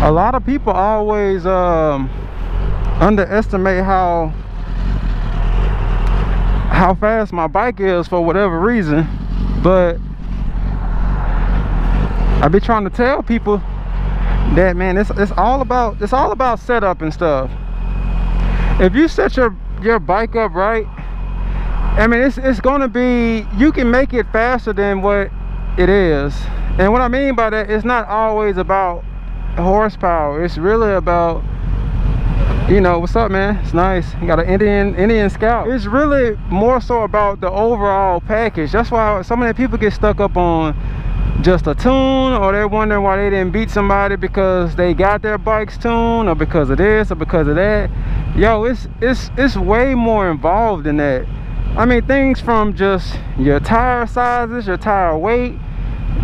A lot of people always underestimate how fast my bike is for whatever reason, but I be trying to tell people that, man, it's all about setup and stuff. If you set your bike up right, I mean, it's gonna be, you can make it faster than what it is. And what I mean by that, it's not always about horsepower. It's really about, you know, what's up, man? It's nice. You got an Indian Scout. It's really more so about the overall package. That's why so many people get stuck up on just a tune, or they're wondering why they didn't beat somebody because they got their bikes tuned, or because of this or because of that. Yo, it's way more involved than that. I mean, things from just your tire sizes, your tire weight,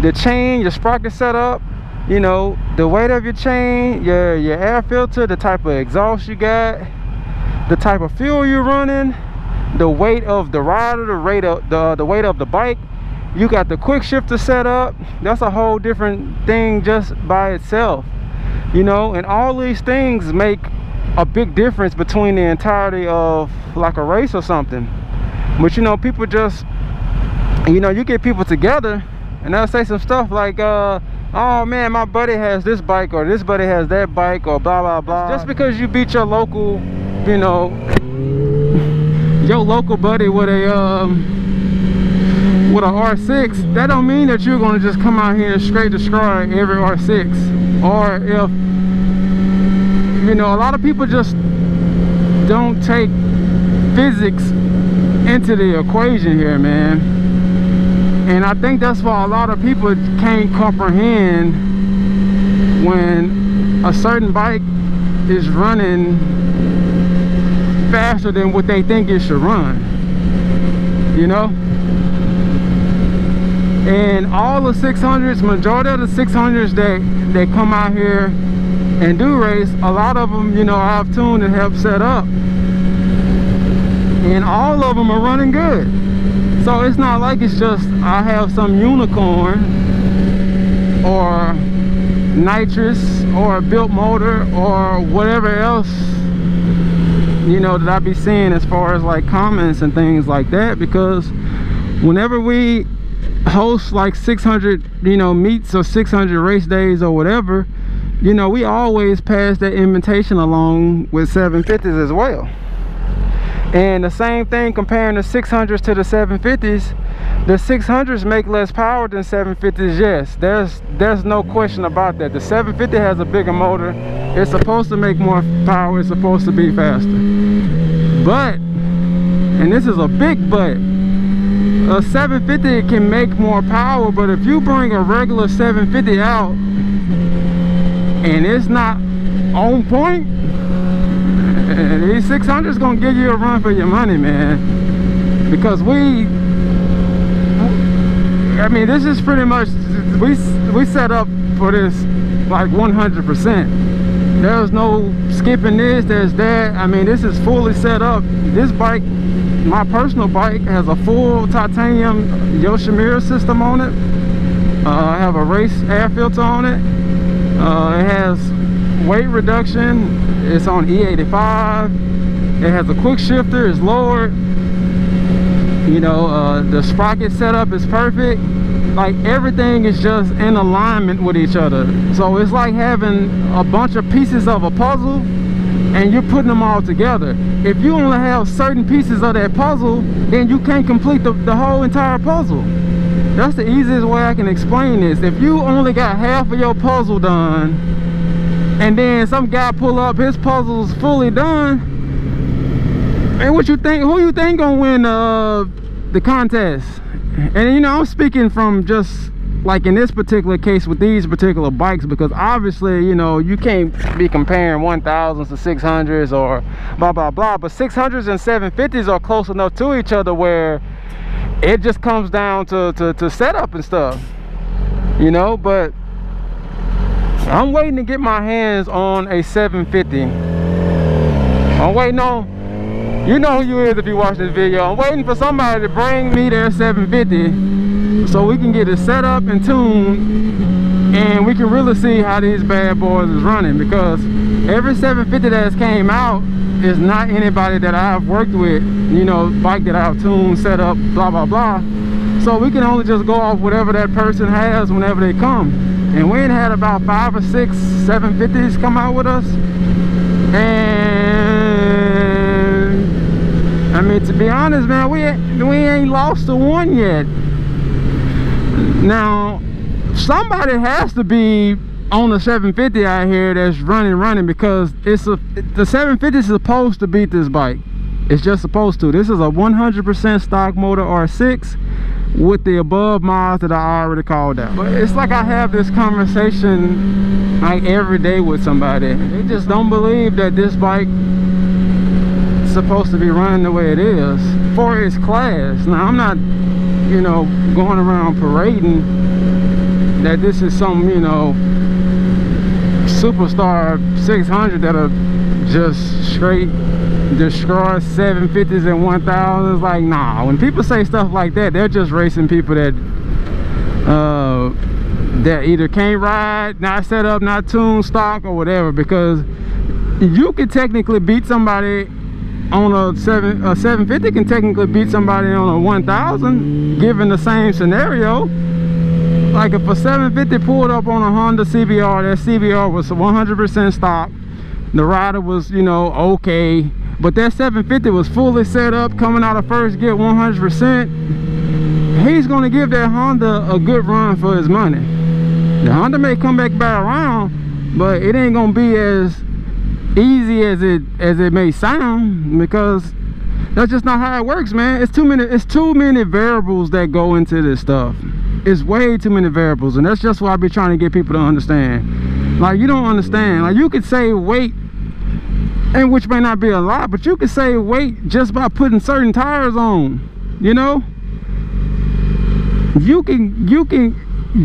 the chain, your sprocket setup, you know, the weight of your chain, your air filter, the type of exhaust you got, the type of fuel you're running, the weight of the rider, the weight of the bike. You got the quick shifter set up. That's a whole different thing just by itself, you know. And all these things make a big difference between the entirety of like a race or something. But you know, people just, you know, you get people together and they'll say some stuff like, oh man, my buddy has this bike, or this buddy has that bike, or blah blah blah. Just because you beat your local, you know, your local buddy with a R6, that don't mean that you're going to just come out here and straight destroy every R6. Or if, you know, a lot of people just don't take physics into the equation here, man. And I think that's why a lot of people can't comprehend when a certain bike is running faster than what they think it should run, you know. And all the 600s, majority of the 600s that come out here and do race, a lot of them, you know, I've tuned and helped set up, and all of them are running good. So it's not like it's just I have some unicorn or nitrous or a built motor or whatever else, you know, that I be seeing as far as like comments and things like that. Because whenever we host like 600, you know, meets or 600 race days or whatever, you know, we always pass that invitation along with 750s as well. And the same thing comparing the 600s to the 750s. The 600s make less power than 750s, yes. There's no question about that. The 750 has a bigger motor. It's supposed to make more power. It's supposed to be faster. But, and this is a big but, a 750 can make more power, but if you bring a regular 750 out and it's not on point, these 600s gonna give you a run for your money, man. Because I mean, this is pretty much, we set up for this like 100%. There's no skipping this, there's that. I mean, this is fully set up. This bike, my personal bike, has a full titanium Yoshimura system on it. I have a race air filter on it. It has weight reduction. It's on E85. It has a quick shifter. It's lowered. You know, the sprocket setup is perfect. Like, everything is just in alignment with each other. So it's like having a bunch of pieces of a puzzle and you're putting them all together. If you only have certain pieces of that puzzle, then you can't complete the whole entire puzzle. That's the easiest way I can explain this. If you only got half of your puzzle done, and then some guy pull up, his puzzle's fully done, and what you think, who you think gonna win the contest? And you know, I'm speaking from just like in this particular case with these particular bikes, because obviously, you know, you can't be comparing 1000s to 600s or blah blah blah, but 600s and 750s are close enough to each other where it just comes down to setup and stuff, you know. But I'm waiting to get my hands on a 750. I'm waiting on, you know who you is if you watch this video. I'm waiting for somebody to bring me their 750 so we can get it set up and tuned and we can really see how these bad boys is running, because every 750 that's came out is not anybody that I've worked with, you know, bike that I've tuned, set up, blah blah blah. So we can only just go off whatever that person has whenever they come. And we ain't had about 5 or 6 750s come out with us, and I mean, to be honest, man, we ain't lost to one yet. Now somebody has to be on the 750 out here that's running, because the 750 is supposed to beat this bike. It's just supposed to. This is a 100% stock motor R6 with the above mods that I already called out. But it's like I have this conversation like every day with somebody. They just don't believe that this bike is supposed to be running the way it is for its class. Now I'm not, you know, going around parading that this is some, you know, superstar 600 that'll just straight destroy 750s and 1000s. Like, nah, when people say stuff like that, they're just racing people that that either can't ride, not set up, not tuned, stock, or whatever. Because you could technically beat somebody on a 750 can technically beat somebody on a 1000 given the same scenario. Like if a 750 pulled up on a Honda CBR, that CBR was 100% stock, the rider was, you know, okay, but that 750 was fully set up, coming out of first gear 100%, he's going to give that Honda a good run for his money. The Honda may come back around, but it ain't going to be as easy as it may sound, because that's just not how it works, man. It's too many variables that go into this stuff. It's way too many variables, and that's just what I be trying to get people to understand. Like, you don't understand. Like, you could save weight, and which may not be a lot, but you could save weight just by putting certain tires on, you know. You can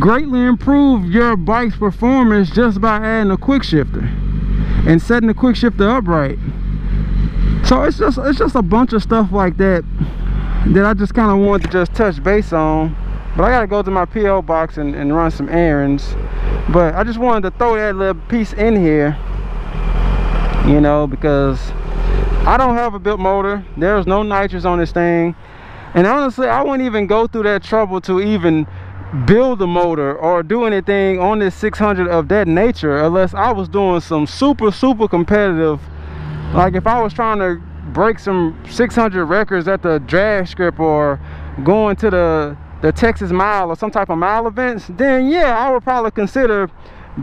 greatly improve your bike's performance just by adding a quick shifter and setting the quick shifter upright. So it's just a bunch of stuff like that that I just kind of wanted to just touch base on. But I gotta go to my P.O. box and run some errands. But I just wanted to throw that little piece in here, you know, because I don't have a built motor. There's no nitrous on this thing, and honestly I wouldn't even go through that trouble to even build a motor or do anything on this 600 of that nature unless I was doing some super competitive, like if I was trying to break some 600 records at the drag strip or going to the Texas Mile or some type of mile events, then yeah, I would probably consider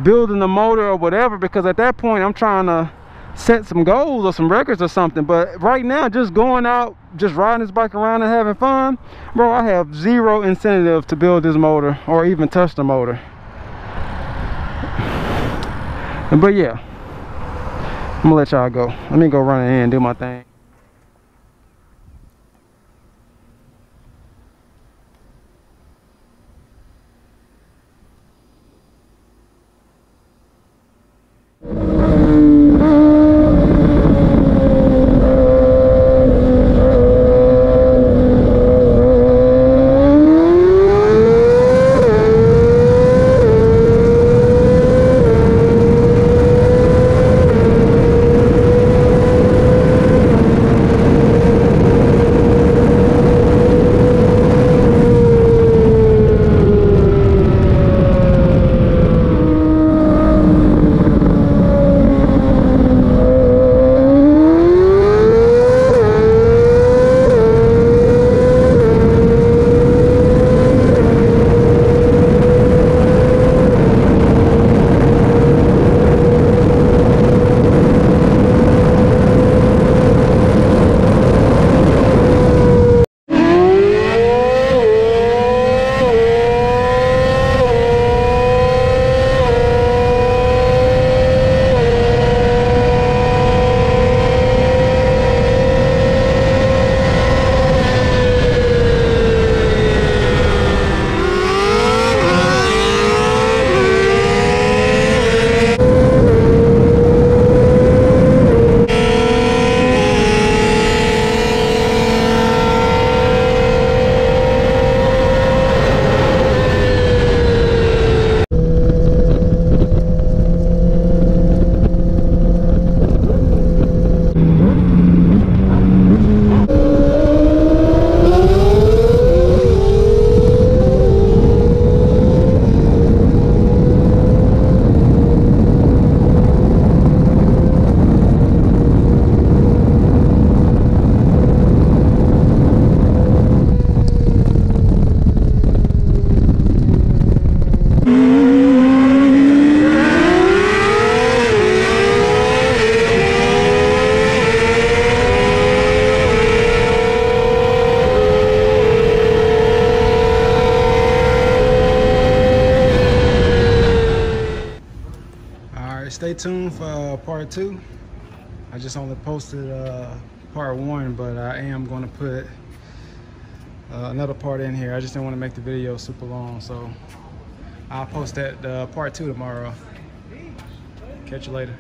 building a motor or whatever, because at that point I'm trying to set some goals or some records or something. But right now, just going out, just riding this bike around and having fun, bro, I have zero incentive to build this motor or even touch the motor. But yeah, I'm gonna let y'all go. Let me go run in and do my thing. right, stay tuned for part 2. I just only posted part 1, but I am going to put another part in here. I just didn't want to make the video super long, so I'll post that part 2 tomorrow. Catch you later.